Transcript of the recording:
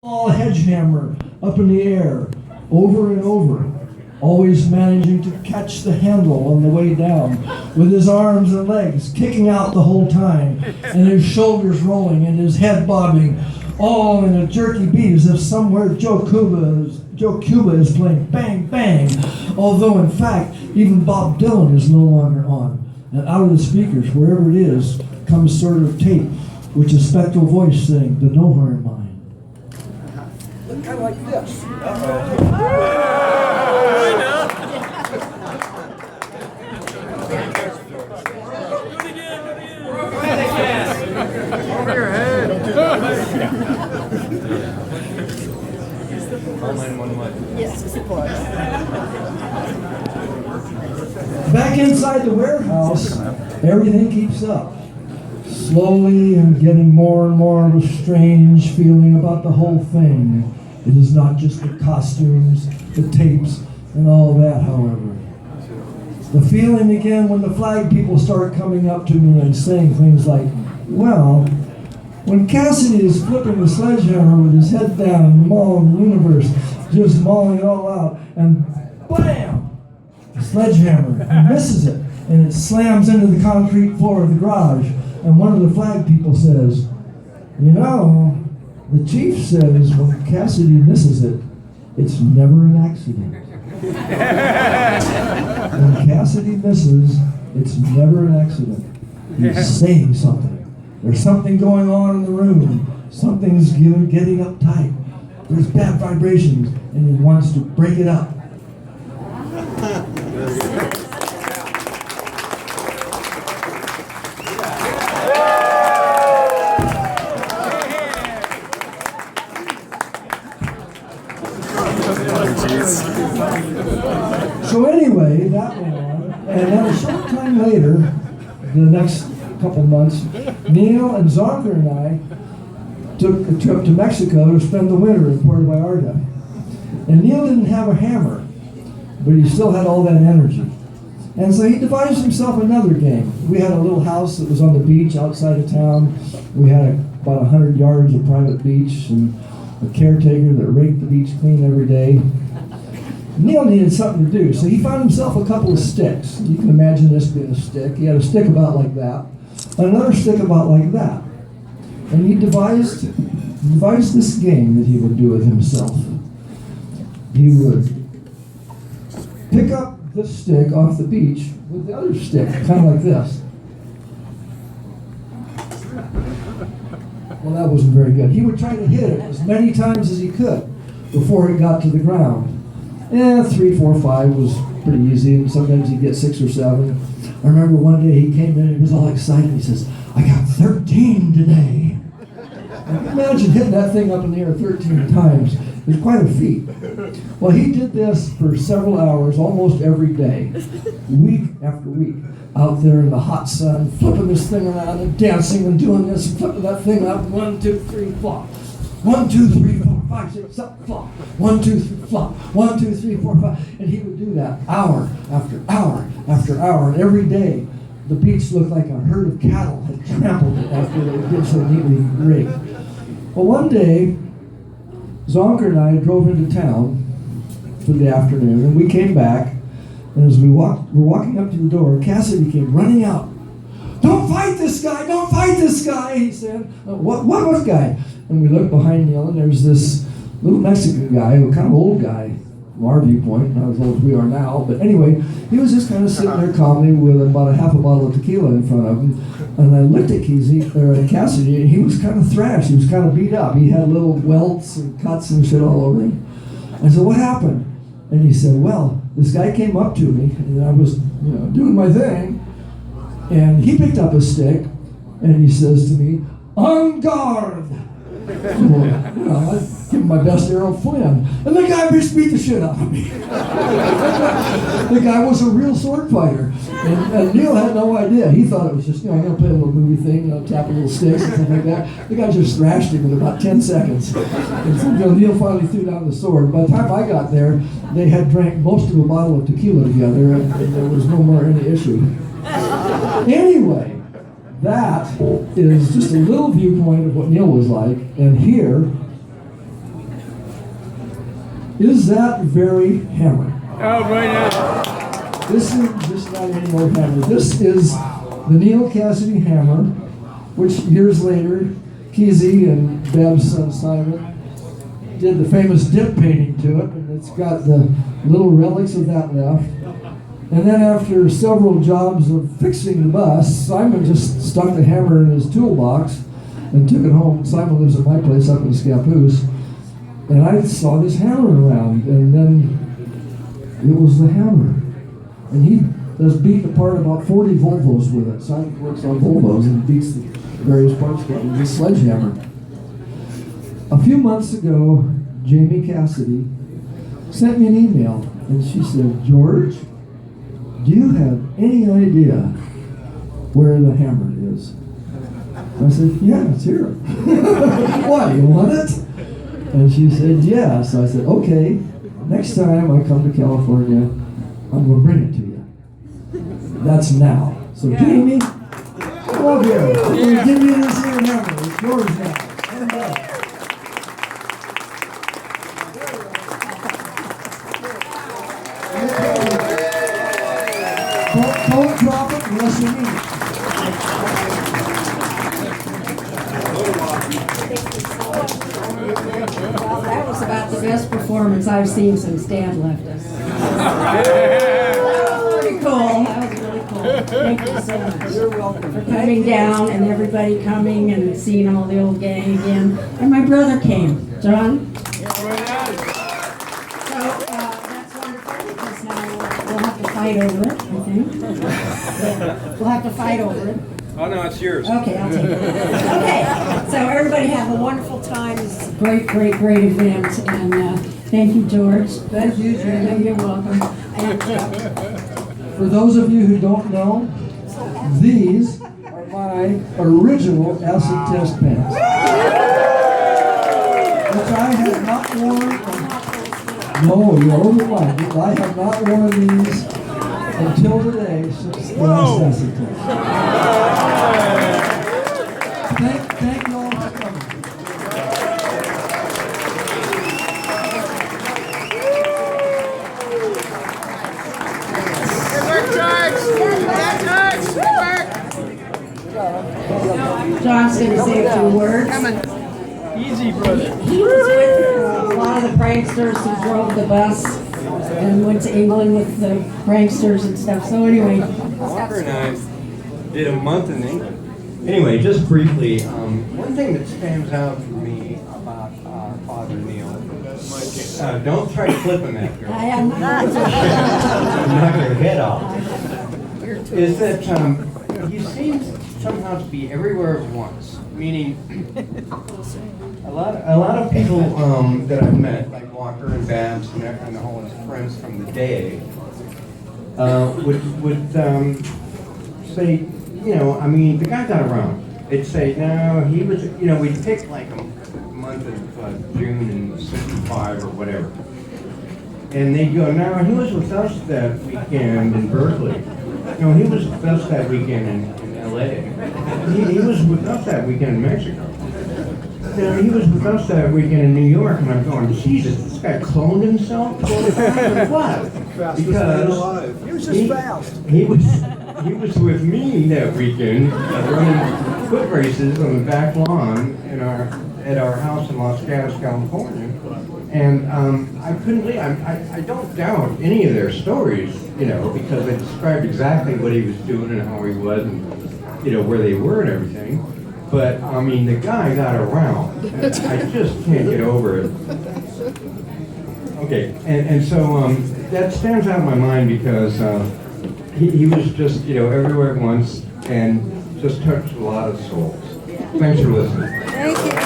Sledgehammer up in the air, over and over, always managing to catch the handle on the way down, with his arms and legs kicking out the whole time, and his shoulders rolling and his head bobbing, all in a jerky beat as if somewhere Joe Cuba is playing Bang Bang, although in fact even Bob Dylan is no longer on, and out of the speakers, wherever it is, comes sort of tape, which a spectral voice saying, "The Nowhere Mind." Kind of like this. Over your head. Yes, of course. Back inside the warehouse, everything keeps up. Slowly and getting more and more of a strange feeling about the whole thing. It is not just the costumes, the tapes, and all that, however. The feeling again when the flag people start coming up to me and saying things like, well, when Cassady is flipping the sledgehammer with his head down, mauling the universe, just mauling it all out, and blam! The sledgehammer, he misses it, and it slams into the concrete floor of the garage. And one of the flag people says, you know, the chief says when Cassady misses it, it's never an accident. When Cassady misses, it's never an accident. He's saying something. There's something going on in the room. Something's getting uptight. There's bad vibrations, and he wants to break it up. So anyway, that went on, and then a short time later, the next couple months, Neal and Zonker and I took a trip to Mexico to spend the winter in Puerto Vallarta. And Neal didn't have a hammer, but he still had all that energy. And so he devised himself another game. We had a little house that was on the beach outside of town. We had about 100 yards of private beach and a caretaker that raked the beach clean every day. Neal needed something to do, so he found himself a couple of sticks. You can imagine this being a stick. He had a stick about like that, and another stick about like that. And he devised this game that he would do with himself. He would pick up this stick off the beach with the other stick, kind of like this. Well, that wasn't very good. He would try to hit it as many times as he could before it got to the ground. 3, 4, 5 was pretty easy, and sometimes he'd get 6 or 7. I remember one day he came in and he was all excited. He says, I got 13 today. And imagine hitting that thing up in the air 13 times. It was quite a feat. Well, he did this for several hours, almost every day, week after week, out there in the hot sun, flipping this thing around and dancing and doing this and flipping that thing up. 1, 2, 3, flop. 1, 2, 3, 4, 5, 6, 7, flop. 1, 2, 3, flop. 1, 2, 3, 4, 5. And he would do that hour after hour after hour. And every day, the beach looked like a herd of cattle had trampled it after they did so neatly rigged. Well, one day, Zonker and I drove into town for the afternoon, and we came back, and as we're walking up to the door, Cassady came running out. Don't fight this guy! Don't fight this guy! He said. What guy? And we looked behind Neal, and there's this little Mexican guy, a kind of old guy, from our viewpoint, not as old as we are now, but anyway, he was just kind of sitting there calmly with about a half a bottle of tequila in front of him. And I looked at Cassady, and he was kind of thrashed. He was kind of beat up. He had little welts and cuts and shit all over him. I said, what happened? And he said, well, this guy came up to me, and I was, doing my thing, and he picked up a stick, and he says to me, "En garde!" Well, I give him my best Errol Flynn, and the guy just beat the shit out of me. The guy was a real sword fighter, and Neal had no idea. He thought it was just, I'm gonna play a little movie thing, tap a little sticks and stuff like that. The guy just thrashed him in about 10 seconds. And so, Neal finally threw down the sword. By the time I got there, they had drank most of a bottle of tequila together, and there was no more any issue. Anyway. That is just a little viewpoint of what Neal was like, and here is that very hammer. Oh, right. This is just not any old hammer. This is the Neal Cassady hammer, which years later, Kesey and Bev's son Simon did the famous dip painting to it, and it's got the little relics of that left. And then after several jobs of fixing the bus, Simon just stuck the hammer in his toolbox and took it home. Simon lives at my place up in Scappoose, and I saw this hammer around, and then it was the hammer. And he does beat apart about 40 Volvos with it. Simon works on Volvos and beats the various parts with a sledgehammer. A few months ago, Jamie Cassady sent me an email, and she said, "George, do you have any idea where the hammer is?" I said, "Yeah, it's here." "Why, you want it?" And she said, "Yes." I said, "Okay, next time I come to California, I'm going to bring it to you." That's now. So Jamie, come over here. I'm going to give you this here hammer. It's yours now. Stand up. Don't drop it unless you need it. Well, that was about the best performance I've seen since Dan left us. Pretty cool. That was really cool. Thank you so much. You're welcome. For coming down and everybody coming and seeing all the old gang again. And my brother came. John? That's wonderful because now we'll have to fight over it, I think. We'll have to fight over it. Oh, no, it's yours. Okay, I'll take it. Okay, so everybody have a wonderful time. It's a great, great, great event. And thank you, George. Thank you, Jamie. You're welcome. And, For those of you who don't know, these are my original acid test pants, which I have not worn. No, you're over-minded. I have not worn these until today since the last acid test. Thank you all for coming. John's going to say a few words. Easy, brother. He was with a lot of the pranksters who drove the bus and went to England with the pranksters and stuff. So anyway, Walker and I did a month in England. Anyway, just briefly, one thing that stands out for me about our father Neal, don't try to flip him after. I am not. Knock your head off. Is that he seems somehow to be everywhere at once. Meaning, a lot of people that I've met, like Walker and Babs and all his friends from the day, would say, the guy got around. They'd say, no, he was, we'd pick like a month of June in '65 or whatever. And they'd go, no, he was with us that weekend in Berkeley. No, he was with us that weekend in LA. He was with us that weekend in Mexico. No, he was with us that weekend in New York. And I'm going, Jesus, this guy cloned himself? What? Because he was just fast. He was with me that weekend running foot races on the back lawn at our house in Los Gatos, California. And I couldn't believe, I don't doubt any of their stories, because they described exactly what he was doing and how he was and, where they were and everything. But, the guy got around. And I just can't get over it. Okay, and so that stands out in my mind because he was just, everywhere at once and just touched a lot of souls. Thanks for listening. Thank you.